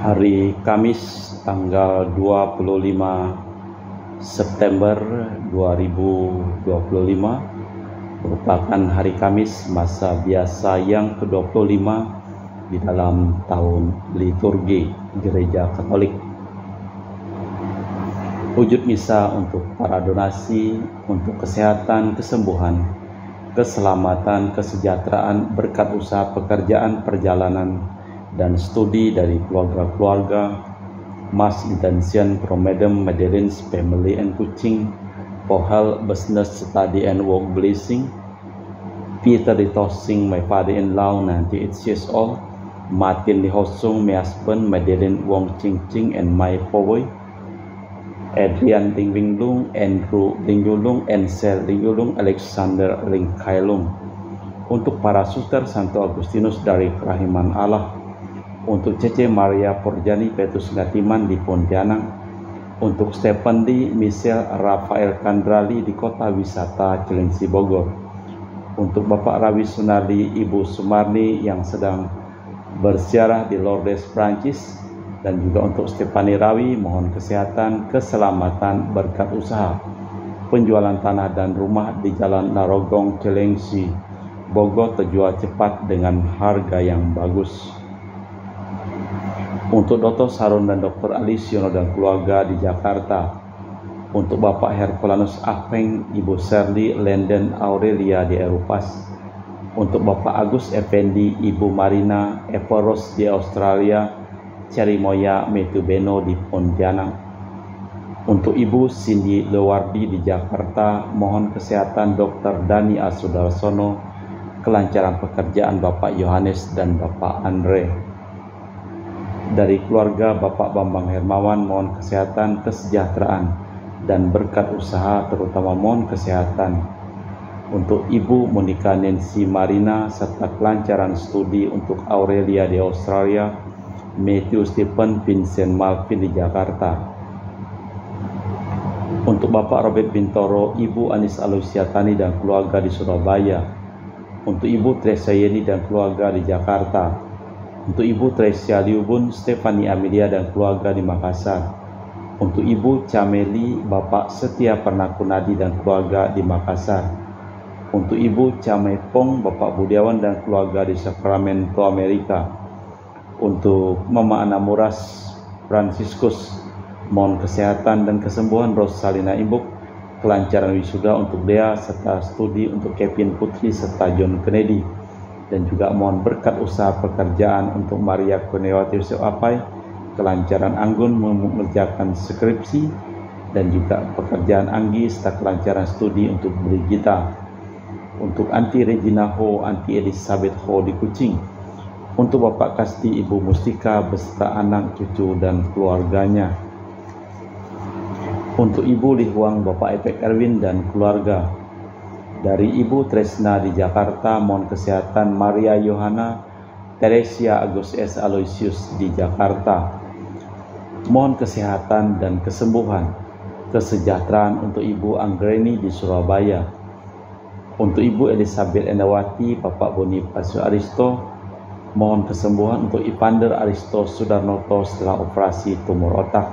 Hari Kamis tanggal 25 September 2025 merupakan hari Kamis masa biasa yang ke-25 di dalam tahun liturgi Gereja Katolik. Wujud misa untuk para donasi, untuk kesehatan, kesembuhan, keselamatan, kesejahteraan, berkat usaha pekerjaan, perjalanan, dan studi dari keluarga-keluarga, Mass Intention from Madam Madeline's Family and Kuching, for health, business, study, and work blessing. Peter Ditosing, my father-in-law, 98 years old. Martin Lihosung, my husband, Madeline Wong Ching Ching, and my boy. Adrian Ding Wing Lung, Andrew Ding Yulung, Ansel Ding Yulung, Alexander Ling Kai Lung. Untuk para suster Santo Agustinus dari Kerahiman Allah, untuk Cece Maria Porjani Petrus Ngatiman di Pontianak, untuk Stephen Di Michelle Rafael Kandrali di Kota Wisata Cilengsi Bogor, untuk Bapak Rawi Sunardi, Ibu Sumarni yang sedang berziarah di Lourdes, Prancis, dan juga untuk Stefani Rawi, mohon kesehatan, keselamatan, berkat usaha, penjualan tanah dan rumah di Jalan Narogong, Cilengsi, Bogor terjual cepat dengan harga yang bagus. Untuk Dr. Sarun dan Dr. Alisiono dan keluarga di Jakarta, untuk Bapak Herculanus Apeng, Ibu Serli Lenden Aurelia di Eropas, untuk Bapak Agus Effendi, Ibu Marina Everos di Australia, Cerimoya Metubeno di Pontianak, untuk Ibu Cindy Lewardi di Jakarta, mohon kesehatan Dr. Dani Asudarsono, kelancaran pekerjaan Bapak Yohanes dan Bapak Andre. Dari keluarga Bapak Bambang Hermawan, mohon kesehatan, kesejahteraan, dan berkat usaha, terutama mohon kesehatan. Untuk Ibu Monica Nancy Marina, serta kelancaran studi untuk Aurelia di Australia, Matthew Stephen Vincent Malvin di Jakarta. Untuk Bapak Robert Bintoro, Ibu Anis Alusiatani dan keluarga di Surabaya. Untuk Ibu Tresia Yeni dan keluarga di Jakarta. Untuk Ibu Tresia Liubun, Stefani Amelia dan keluarga di Makassar. Untuk Ibu Cameli, Bapak Setia Pernakunadi dan keluarga di Makassar. Untuk Ibu Camepong, Bapak Budiawan dan keluarga di Sacramento, Amerika. Untuk Mama Anamuras Franciscus, mohon kesehatan dan kesembuhan Rosalina Imbuk, kelancaran wisuda untuk Dea, serta studi untuk Kevin Putri serta John Kennedy, dan juga mohon berkat usaha pekerjaan untuk Maria Kurniawati Yusuf Apai, kelancaran Anggun mengerjakan skripsi, dan juga pekerjaan Anggi serta kelancaran studi untuk Brigita. Untuk Anti Regina Ho, Anti Elizabeth Ho di Kuching. Untuk Bapak Kasti, Ibu Mustika beserta anak, cucu, dan keluarganya. Untuk Ibu Lihuang, Bapak Epek Erwin dan keluarga. Dari Ibu Tresna di Jakarta, mohon kesehatan Maria Yohana Teresia Agus S. Aloysius di Jakarta. Mohon kesehatan dan kesembuhan, kesejahteraan untuk Ibu Anggreni di Surabaya. Untuk Ibu Elizabeth Endawati, Bapak Bonifacio Aristo, mohon kesembuhan untuk Ivander Aristo Sudarnoto setelah operasi tumor otak.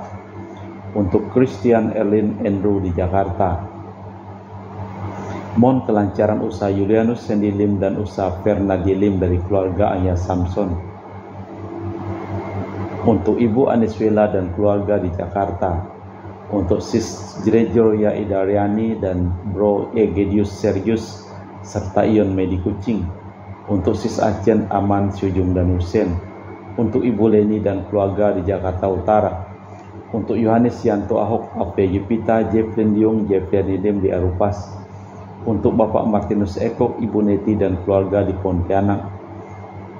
Untuk Christian Erlin Andrew di Jakarta. Mohon kelancaran usaha Julianus Sendilim dan usaha Fernadi Lim dari keluarga Ayah Samson. Untuk Ibu Aniswila dan keluarga di Jakarta. Untuk Sis Gregoria Idariani dan Bro Egedius Sergius serta Ion Medi Kucing. Untuk Sis Acen Aman Syujung dan Husen. Untuk Ibu Leni dan keluarga di Jakarta Utara. Untuk Yohanes Yanto Ahok, Ape Yupita, Jeffrey Diung, Jeffrey Didim di Arupas. Untuk Bapak Martinus Eko, Ibu Neti dan keluarga di Pontianak.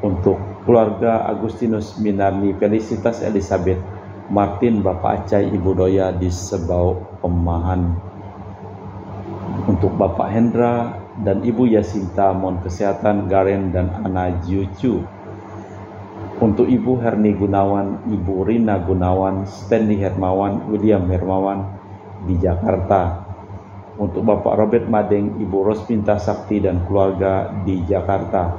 Untuk keluarga Agustinus Minarni Felicitas Elizabeth Martin, Bapak Acai, Ibu Doya di Sebau Pemahan. Untuk Bapak Hendra dan Ibu Yasinta, mohon kesehatan Garen dan Ana Jiucu. Untuk Ibu Herni Gunawan, Ibu Rina Gunawan, Stanley Hermawan, William Hermawan di Jakarta. Untuk Bapak Robert Madeng, Ibu Rospinta Sakti dan keluarga di Jakarta.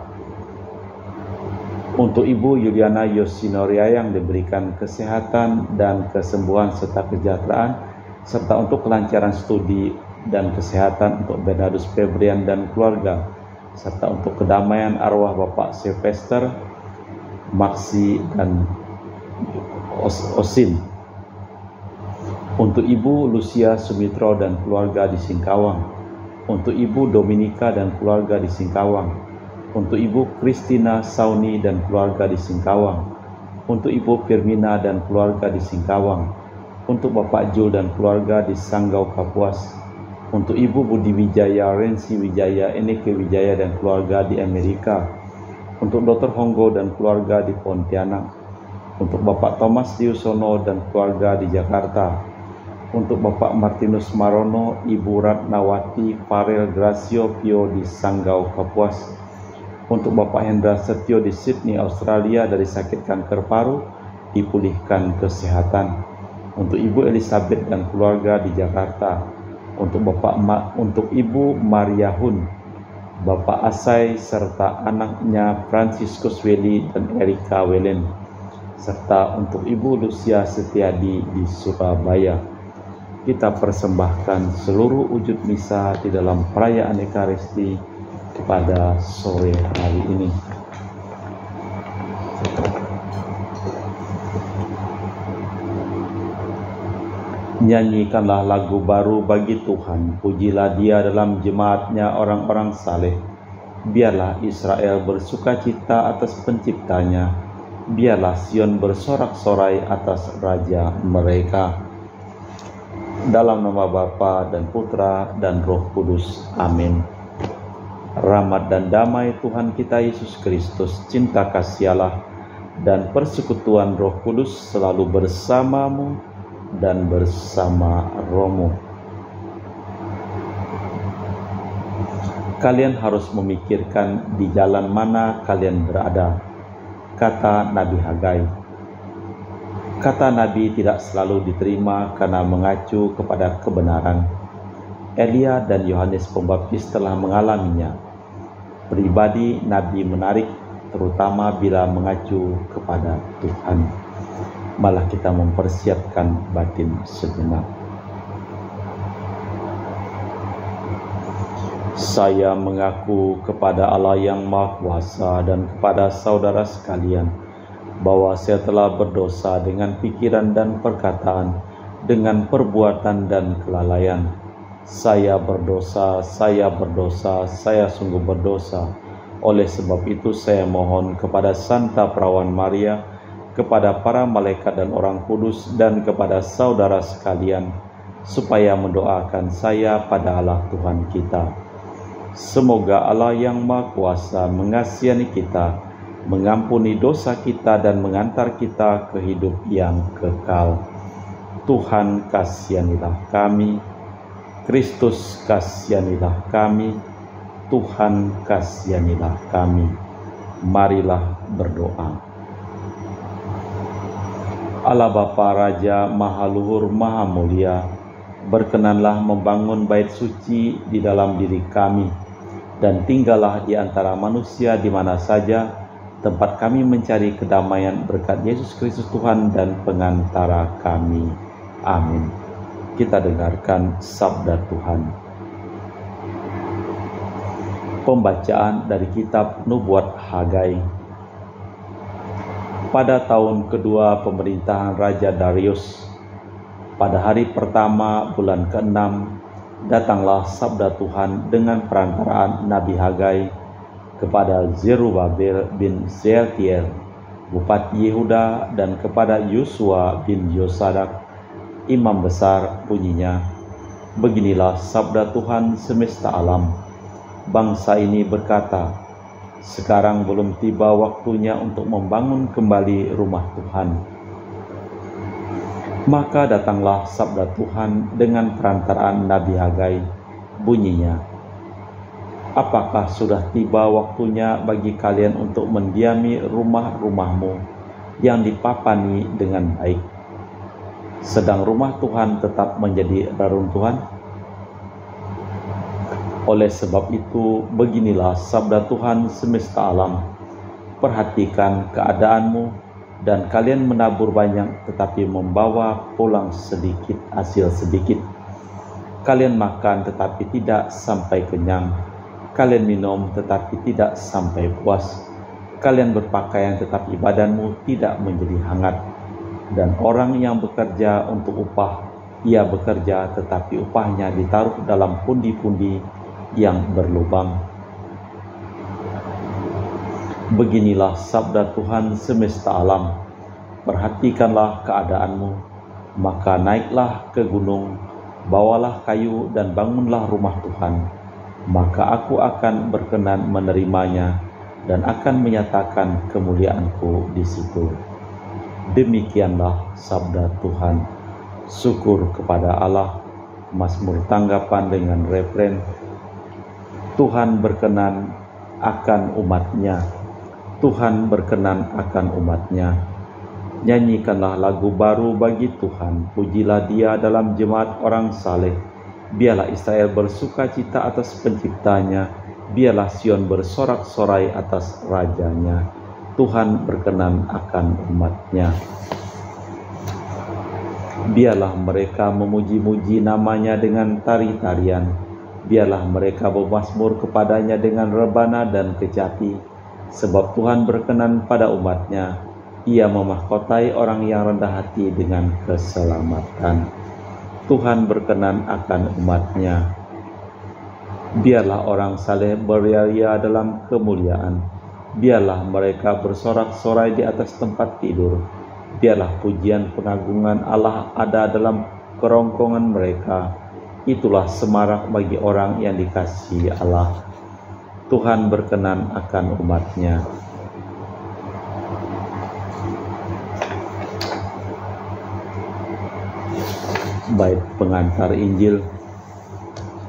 Untuk Ibu Yuliana Yosinoria yang diberikan kesehatan dan kesembuhan serta kesejahteraan, serta untuk kelancaran studi dan kesehatan untuk Bernardus Febrian dan keluarga, serta untuk kedamaian arwah Bapak Sylvester, Maksi, dan Osin. Untuk Ibu Lucia Sumitro dan keluarga di Singkawang. Untuk Ibu Dominika dan keluarga di Singkawang. Untuk Ibu Kristina Sauni dan keluarga di Singkawang. Untuk Ibu Firmina dan keluarga di Singkawang. Untuk Bapak Jul dan keluarga di Sanggau Kapuas. Untuk Ibu Budi Wijaya, Rensi Wijaya, Eneke Wijaya dan keluarga di Amerika. Untuk Dr. Honggo dan keluarga di Pontianak. Untuk Bapak Thomas Diusono dan keluarga di Jakarta. Untuk Bapak Martinus Marono, Ibu Ratnawati Farel Gracio Pio di Sanggau Kapuas. Untuk Bapak Hendra Setio di Sydney, Australia dari sakit kanker paru, dipulihkan kesehatan. Untuk Ibu Elizabeth dan keluarga di Jakarta. Untuk Ibu Maria Hun, Bapak Asai serta anaknya Franciscus Welly dan Erika Welen, serta untuk Ibu Lucia Setiadi di Surabaya. Kita persembahkan seluruh wujud misa di dalam perayaan Ekaristi pada sore hari ini. Nyanyikanlah lagu baru bagi Tuhan, pujilah Dia dalam jemaatnya orang-orang saleh. Biarlah Israel bersukacita atas penciptanya, biarlah Sion bersorak-sorai atas Raja mereka. Dalam nama Bapa dan Putra dan Roh Kudus. Amin. Rahmat dan damai Tuhan kita Yesus Kristus, cinta kasih Allah, dan persekutuan Roh Kudus selalu bersamamu dan bersama rohmu. Kalian harus memikirkan di jalan mana kalian berada, kata Nabi Hagai. Kata Nabi tidak selalu diterima karena mengacu kepada kebenaran. Elia dan Yohanes Pembaptis telah mengalaminya. Pribadi Nabi menarik, terutama bila mengacu kepada Tuhan. Malah kita mempersiapkan batin sejenak. Saya mengaku kepada Allah yang Maha Kuasa dan kepada saudara sekalian bahwa saya telah berdosa dengan pikiran dan perkataan, dengan perbuatan dan kelalaian. Saya berdosa, saya sungguh berdosa. Oleh sebab itu saya mohon kepada Santa Perawan Maria, kepada para malaikat dan orang kudus, dan kepada saudara sekalian, supaya mendoakan saya pada Allah Tuhan kita. Semoga Allah yang Maha Kuasa mengasihi kita, mengampuni dosa kita, dan mengantar kita ke hidup yang kekal. Tuhan kasihanilah kami. Kristus kasihanilah kami, Tuhan kasihanilah kami. Marilah berdoa. Allah Bapa Raja Maha Luhur Maha Mulia, berkenanlah membangun bait suci di dalam diri kami, dan tinggallah di antara manusia di mana saja tempat kami mencari kedamaian berkat Yesus Kristus Tuhan dan pengantara kami. Amin. Kita dengarkan sabda Tuhan. Pembacaan dari kitab Nubuat Hagai. Pada tahun kedua pemerintahan Raja Darius, pada hari pertama bulan ke-6, datanglah sabda Tuhan dengan perantaraan Nabi Hagai kepada Zerubabel bin Shealtiel, Bupati Yehuda, dan kepada Yosua bin Yosadak, Imam besar, bunyinya, beginilah sabda Tuhan semesta alam. Bangsa ini berkata, sekarang belum tiba waktunya untuk membangun kembali rumah Tuhan. Maka datanglah sabda Tuhan dengan perantaraan Nabi Hagai, bunyinya, apakah sudah tiba waktunya bagi kalian untuk mendiami rumah-rumahmu yang dipapani dengan baik, sedang rumah Tuhan tetap menjadi reruntuhan? Oleh sebab itu, beginilah sabda Tuhan semesta alam. Perhatikan keadaanmu, dan kalian menabur banyak tetapi membawa pulang sedikit hasil sedikit. Kalian makan tetapi tidak sampai kenyang. Kalian minum tetapi tidak sampai puas. Kalian berpakaian tetapi badanmu tidak menjadi hangat. Dan orang yang bekerja untuk upah, ia bekerja tetapi upahnya ditaruh dalam pundi-pundi yang berlubang. Beginilah sabda Tuhan semesta alam. Perhatikanlah keadaanmu, maka naiklah ke gunung, bawalah kayu dan bangunlah rumah Tuhan. Maka aku akan berkenan menerimanya dan akan menyatakan kemuliaanku di situ. Demikianlah sabda Tuhan. Syukur kepada Allah. Mazmur tanggapan dengan refren, Tuhan berkenan akan umatnya. Tuhan berkenan akan umatnya. Nyanyikanlah lagu baru bagi Tuhan. Pujilah Dia dalam jemaat orang saleh. Biarlah Israel bersuka cita atas penciptanya. Biarlah Sion bersorak-sorai atas rajanya. Tuhan berkenan akan umatnya. Biarlah mereka memuji-muji namanya dengan tari-tarian. Biarlah mereka bermazmur kepadanya dengan rebana dan kecapi. Sebab Tuhan berkenan pada umatnya, Ia memahkotai orang yang rendah hati dengan keselamatan. Tuhan berkenan akan umatnya. Biarlah orang saleh beria-ria dalam kemuliaan. Biarlah mereka bersorak-sorai di atas tempat tidur. Biarlah pujian pengagungan Allah ada dalam kerongkongan mereka. Itulah semarak bagi orang yang dikasihi Allah. Tuhan berkenan akan umatnya. Bait pengantar Injil.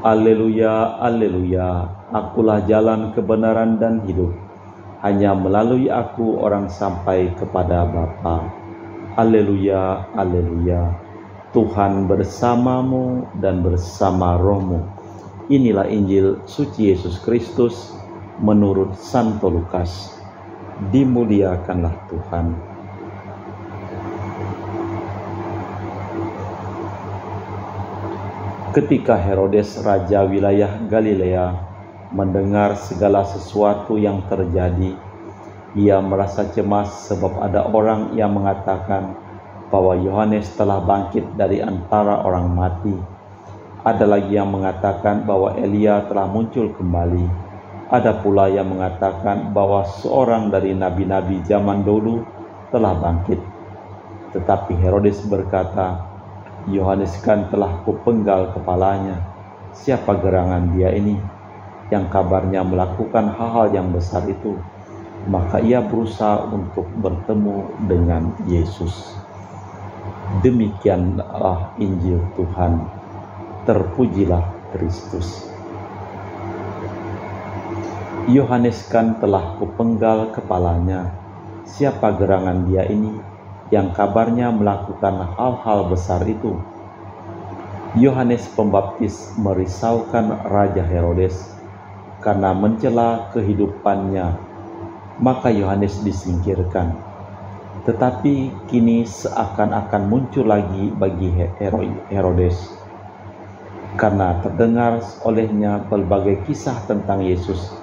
Alleluia, alleluia, akulah jalan kebenaran dan hidup. Hanya melalui aku orang sampai kepada Bapa. Alleluia, alleluia, Tuhan bersamamu dan bersama rohmu. Inilah Injil suci Yesus Kristus menurut Santo Lukas. Dimuliakanlah Tuhan. Ketika Herodes, raja wilayah Galilea, mendengar segala sesuatu yang terjadi, ia merasa cemas sebab ada orang yang mengatakan bahwa Yohanes telah bangkit dari antara orang mati. Ada lagi yang mengatakan bahwa Elia telah muncul kembali. Ada pula yang mengatakan bahwa seorang dari nabi-nabi zaman dulu telah bangkit. Tetapi Herodes berkata, Yohanes kan telah kupenggal kepalanya. Siapa gerangan dia ini yang kabarnya melakukan hal-hal yang besar itu? Maka ia berusaha untuk bertemu dengan Yesus. Demikianlah Injil Tuhan. Terpujilah Kristus. Yohanes kan telah kupenggal kepalanya. Siapa gerangan dia ini yang kabarnya melakukan hal-hal besar itu? Yohanes Pembaptis merisaukan Raja Herodes karena mencela kehidupannya. Maka Yohanes disingkirkan. Tetapi kini seakan-akan muncul lagi bagi Herodes, karena terdengar olehnya berbagai kisah tentang Yesus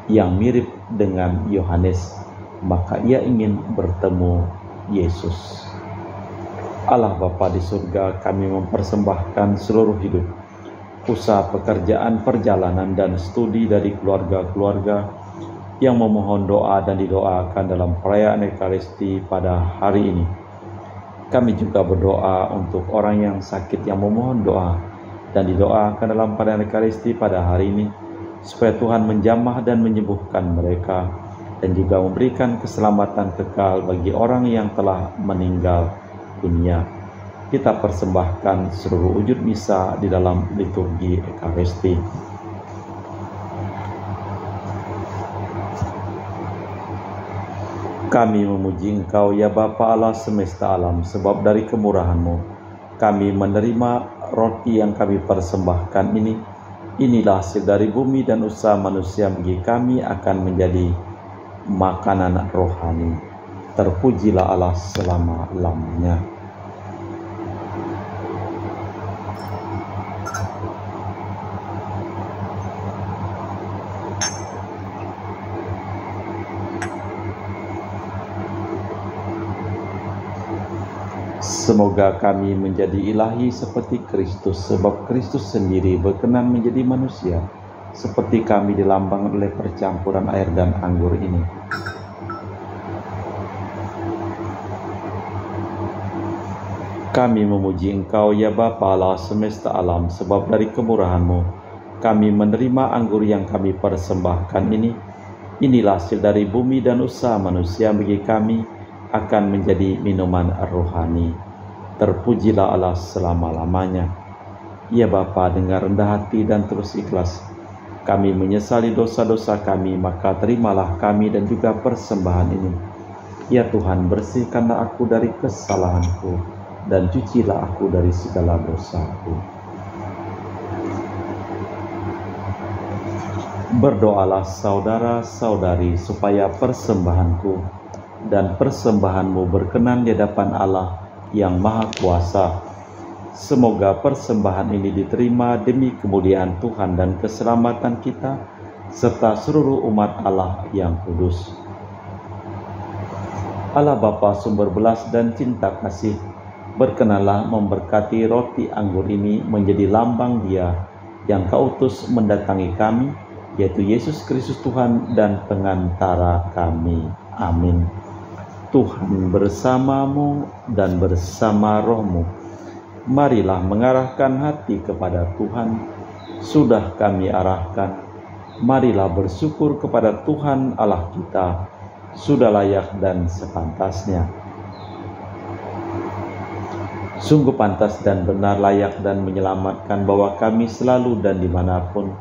yang mirip dengan Yohanes, maka ia ingin bertemu Yesus. Allah Bapa di surga, kami mempersembahkan seluruh hidup, usaha pekerjaan, perjalanan, dan studi dari keluarga-keluarga yang memohon doa dan didoakan dalam perayaan Ekaristi pada hari ini. Kami juga berdoa untuk orang yang sakit yang memohon doa dan didoakan dalam perayaan Ekaristi pada hari ini, supaya Tuhan menjamah dan menyembuhkan mereka, dan juga memberikan keselamatan kekal bagi orang yang telah meninggal dunia. Kita persembahkan seluruh wujud misa di dalam liturgi Ekaristi. Kami memuji Engkau ya Bapa Allah semesta alam, sebab dari kemurahan-Mu kami menerima roti yang kami persembahkan ini. Inilah hasil dari bumi dan usaha manusia bagi kami akan menjadi makanan rohani. Terpujilah Allah selama-lamanya. Semoga kami menjadi ilahi seperti Kristus, sebab Kristus sendiri berkenan menjadi manusia, seperti kami dilambangkan oleh percampuran air dan anggur ini. Kami memuji Engkau, ya Bapa Allah semesta alam, sebab dari kemurahan-Mu kami menerima anggur yang kami persembahkan ini. Inilah hasil dari bumi dan usaha manusia bagi kami, akan menjadi minuman rohani. Terpujilah Allah selama-lamanya. Ya Bapa, dengan rendah hati dan terus ikhlas kami menyesali dosa-dosa kami, maka terimalah kami dan juga persembahan ini. Ya Tuhan, bersihkanlah aku dari kesalahanku dan cucilah aku dari segala dosaku. Berdoalah saudara-saudari supaya persembahanku dan persembahanmu berkenan di hadapan Allah yang Maha Kuasa. Semoga persembahan ini diterima demi kemuliaan Tuhan dan keselamatan kita, serta seluruh umat Allah yang kudus. Allah Bapa sumber belas dan cinta kasih, berkenanlah memberkati roti anggur ini menjadi lambang Dia yang Kau utus mendatangi kami, yaitu Yesus Kristus Tuhan dan pengantara kami. Amin. Tuhan bersamamu dan bersama rohmu. Marilah mengarahkan hati kepada Tuhan. Sudah kami arahkan, marilah bersyukur kepada Tuhan Allah kita. Sudah layak dan sepantasnya. Sungguh pantas dan benar, layak dan menyelamatkan bahwa kami selalu dan dimanapun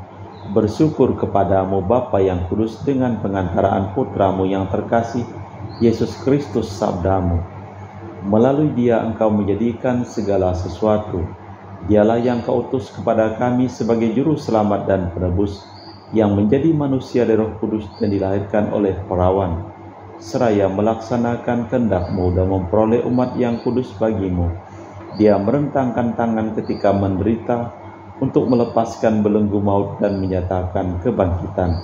bersyukur kepadamu Bapa yang kudus dengan pengantaraan Putramu yang terkasih, Yesus Kristus sabdamu. Melalui Dia Engkau menjadikan segala sesuatu. Dialah yang Kau utus kepada kami sebagai juru selamat dan penebus, yang menjadi manusia dari Roh Kudus dan dilahirkan oleh perawan, seraya melaksanakan kehendak-Mu dan memperoleh umat yang kudus bagimu. Dia merentangkan tangan ketika menderita untuk melepaskan belenggu maut dan menyatakan kebangkitan.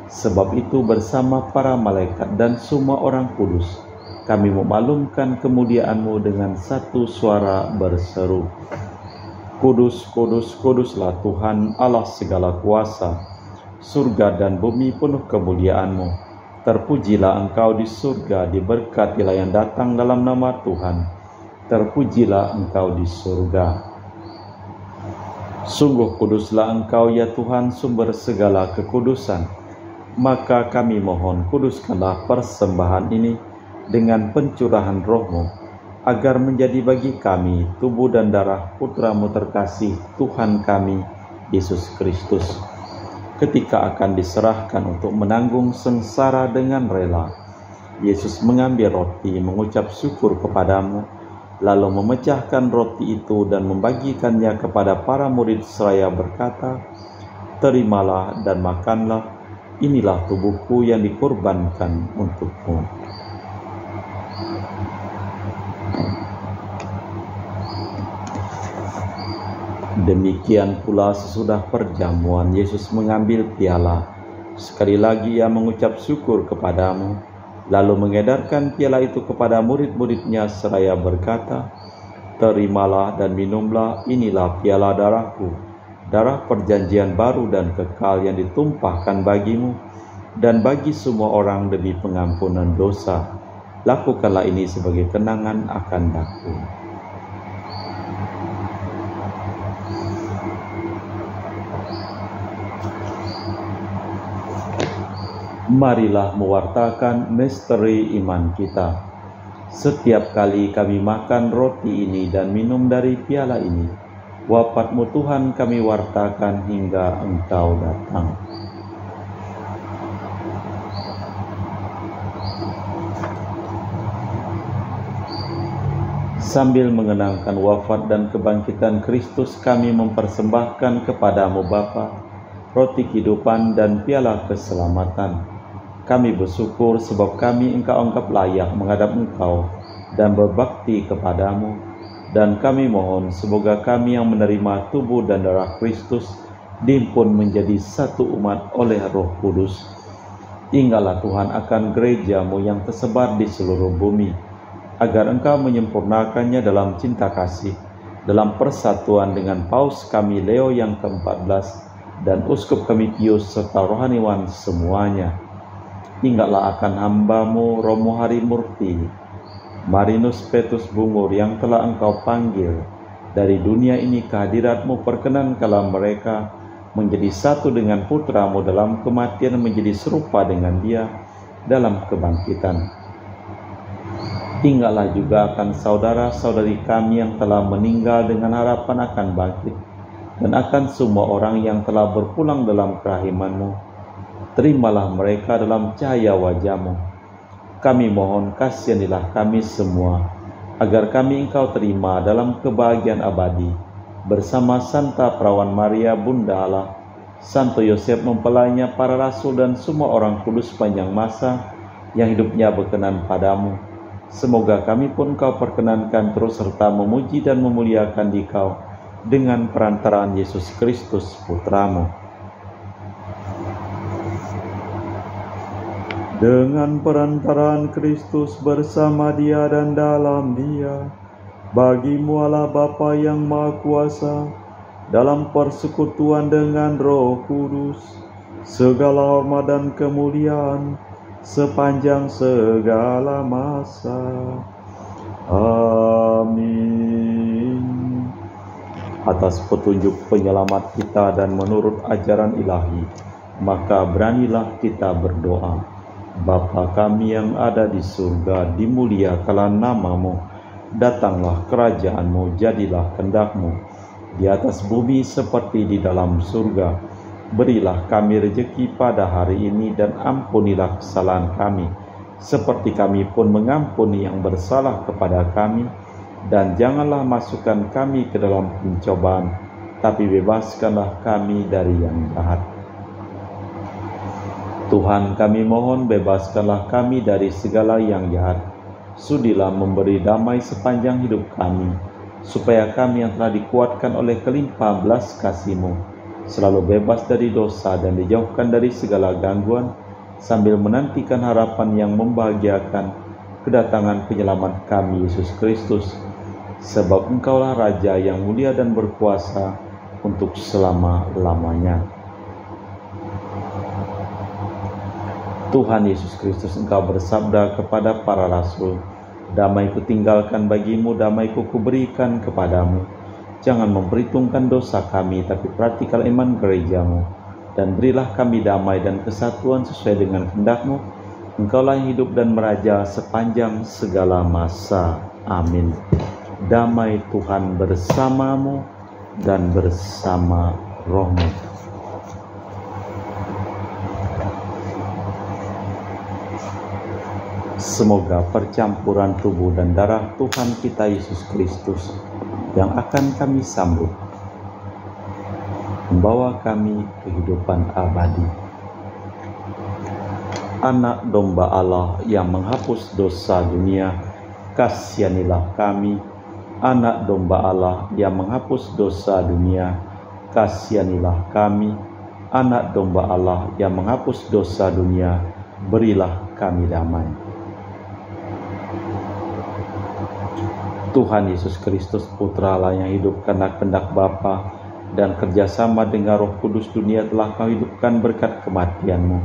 Sebab itu bersama para malaikat dan semua orang kudus, kami memaklumkan kemuliaan-Mu dengan satu suara berseru, Kudus, kudus, kuduslah Tuhan Allah segala kuasa. Surga dan bumi penuh kemuliaan-Mu. Terpujilah Engkau di surga, diberkatilah yang datang dalam nama Tuhan. Terpujilah Engkau di surga. Sungguh kuduslah Engkau ya Tuhan, sumber segala kekudusan. Maka kami mohon, kuduskanlah persembahan ini dengan pencurahan Roh-Mu, agar menjadi bagi kami tubuh dan darah Putra-Mu terkasih, Tuhan kami, Yesus Kristus. Ketika akan diserahkan untuk menanggung sengsara dengan rela, Yesus mengambil roti, mengucap syukur kepadamu, lalu memecahkan roti itu dan membagikannya kepada para murid seraya berkata, Terimalah dan makanlah, inilah tubuhku yang dikorbankan untukmu. Demikian pula sesudah perjamuan, Yesus mengambil piala. Sekali lagi Ia mengucap syukur kepadamu, lalu mengedarkan piala itu kepada murid-murid-Nya seraya berkata, Terimalah dan minumlah, inilah piala darahku, darah perjanjian baru dan kekal yang ditumpahkan bagimu dan bagi semua orang demi pengampunan dosa. Lakukanlah ini sebagai kenangan akan aku. Marilah mewartakan misteri iman kita. Setiap kali kami makan roti ini dan minum dari piala ini, wafat-Mu Tuhan kami wartakan hingga Engkau datang. Sambil mengenangkan wafat dan kebangkitan Kristus, kami mempersembahkan kepadamu Bapa, roti kehidupan dan piala keselamatan. Kami bersyukur sebab kami Engkau anggap layak menghadap Engkau dan berbakti kepadamu. Dan kami mohon semoga kami yang menerima tubuh dan darah Kristus dihimpun menjadi satu umat oleh Roh Kudus. Ingatlah Tuhan akan gereja-Mu yang tersebar di seluruh bumi, agar Engkau menyempurnakannya dalam cinta kasih, dalam persatuan dengan Paus kami Leo yang ke-14 dan Uskup kami Pius serta rohaniwan semuanya. Ingatlah akan hamba-Mu Romo Harimurti, Marinus Petrus Bungur yang telah Engkau panggil dari dunia ini ke hadirat-Mu. Perkenankanlah mereka menjadi satu dengan putra-Mu dalam kematian, menjadi serupa dengan Dia dalam kebangkitan. Ingatlah juga akan saudara-saudari kami yang telah meninggal dengan harapan akan bangkit, dan akan semua orang yang telah berpulang dalam kerahiman-Mu. Terimalah mereka dalam cahaya wajah-Mu. Kami mohon kasihanilah kami semua, agar kami Engkau terima dalam kebahagiaan abadi, bersama Santa Perawan Maria Bunda Allah, Santo Yosef mempelainya, para rasul dan semua orang kudus sepanjang masa yang hidupnya berkenan padamu. Semoga kami pun Kau perkenankan terus serta memuji dan memuliakan Dikau dengan perantaraan Yesus Kristus Putra-Mu. Dengan perantaraan Kristus, bersama Dia dan dalam Dia, bagi-Mu Allah Bapa yang Maha Kuasa, dalam persekutuan dengan Roh Kudus, segala hormat dan kemuliaan sepanjang segala masa. Amin. Atas petunjuk penyelamat kita dan menurut ajaran ilahi, maka beranilah kita berdoa. Bapa kami yang ada di surga, dimuliakanlah nama-Mu, datanglah kerajaan-Mu, jadilah kehendak-Mu di atas bumi seperti di dalam surga. Berilah kami rejeki pada hari ini, dan ampunilah kesalahan kami, seperti kami pun mengampuni yang bersalah kepada kami. Dan janganlah masukkan kami ke dalam pencobaan, tapi bebaskanlah kami dari yang jahat. Tuhan, kami mohon bebaskanlah kami dari segala yang jahat. Sudilah memberi damai sepanjang hidup kami, supaya kami yang telah dikuatkan oleh kelimpahan belas kasih-Mu selalu bebas dari dosa dan dijauhkan dari segala gangguan, sambil menantikan harapan yang membahagiakan kedatangan penyelamat kami, Yesus Kristus. Sebab Engkaulah Raja yang mulia dan berkuasa untuk selama-lamanya. Tuhan Yesus Kristus, Engkau bersabda kepada para rasul, "Damai kutinggalkan bagimu, damai kuberikan kepadamu. Jangan memperhitungkan dosa kami, tapi perhatikan iman gereja-Mu. Dan berilah kami damai dan kesatuan sesuai dengan kehendak-Mu. Engkaulah yang hidup dan meraja sepanjang segala masa. Amin." Damai Tuhan bersamamu dan bersama roh-Mu. Semoga percampuran tubuh dan darah Tuhan kita Yesus Kristus yang akan kami sambut membawa kami kehidupan abadi. Anak domba Allah yang menghapus dosa dunia, kasihanilah kami. Anak domba Allah yang menghapus dosa dunia, kasihanilah kami. Anak domba Allah yang menghapus dosa dunia, berilah kami damai. Tuhan Yesus Kristus Putra Allah yang hidup karena kehendak Bapa dan kerjasama dengan Roh Kudus, dunia telah Kau hidupkan berkat kematian-Mu.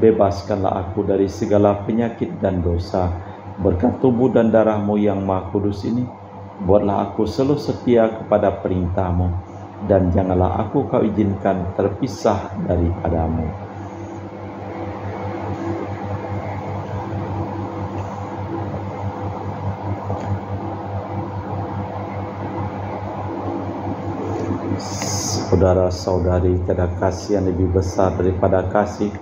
Bebaskanlah aku dari segala penyakit dan dosa. Berkat tubuh dan darah-Mu yang Maha Kudus ini, buatlah aku selalu setia kepada perintah-Mu, dan janganlah aku Kau izinkan terpisah daripada-Mu. Saudara-saudari, tiada kasih yang lebih besar daripada kasih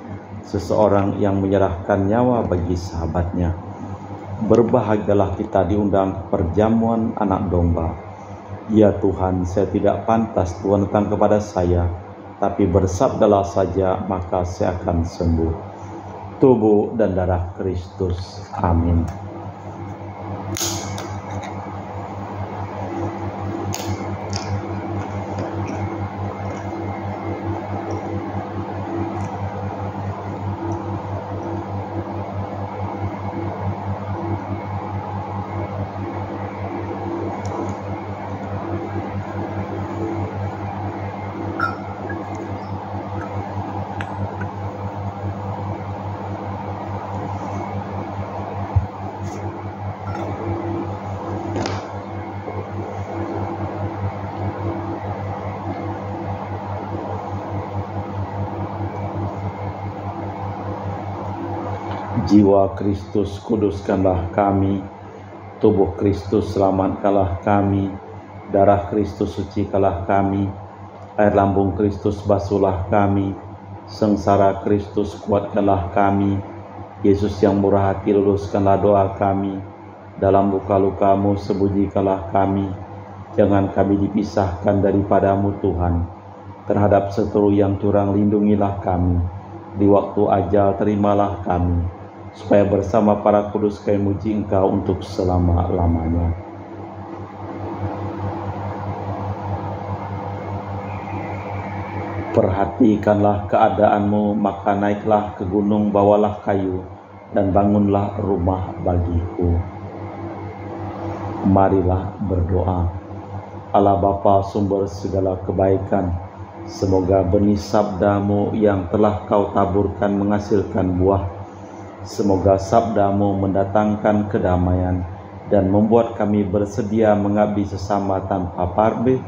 seseorang yang menyerahkan nyawa bagi sahabatnya. Berbahagialah kita diundang ke perjamuan anak domba. Ya Tuhan, saya tidak pantas Tuhan datang kepada saya, tapi bersabdalah saja maka saya akan sembuh. tubuh dan darah Kristus. Amin. Jiwa Kristus kuduskanlah kami, tubuh Kristus selamatkanlah kami, darah Kristus sucikanlah kami, air lambung Kristus basuhlah kami, sengsara Kristus kuatkanlah kami, Yesus yang murah hati luluskanlah doa kami, dalam luka-lukamu sembunyikanlah kami, jangan kami dipisahkan daripadamu Tuhan, terhadap seteru yang curang lindungilah kami, di waktu ajal terimalah kami, supaya bersama para kudus kami muji Engkau untuk selama-lamanya. Perhatikanlah keadaanmu, maka naiklah ke gunung, bawalah kayu, dan bangunlah rumah bagiku. Marilah berdoa. Allah Bapa sumber segala kebaikan, semoga benih sabdamu yang telah kau taburkan menghasilkan buah. Semoga sabdamu mendatangkan kedamaian dan membuat kami bersedia mengabdi sesama tanpa parbeh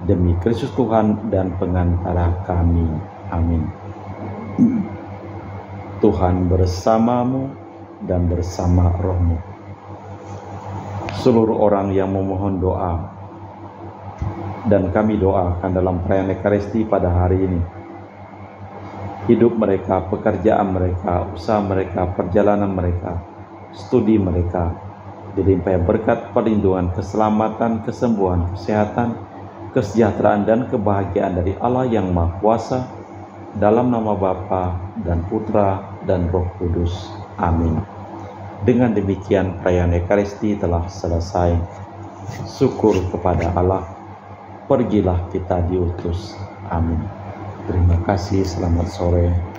demi Kristus Tuhan dan pengantara kami. Amin. Tuhan bersamamu dan bersama rohmu. Seluruh orang yang memohon doa dan kami doakan dalam perayaan Ekaristi pada hari ini, hidup mereka, pekerjaan mereka, usaha mereka, perjalanan mereka, studi mereka, dilimpahi berkat perlindungan, keselamatan, kesembuhan, kesehatan, kesejahteraan, dan kebahagiaan dari Allah yang Maha Kuasa, dalam nama Bapa dan Putra dan Roh Kudus. Amin. Dengan demikian perayaan Ekaristi telah selesai. Syukur kepada Allah. Pergilah kita diutus. Amin. Terima kasih, selamat sore.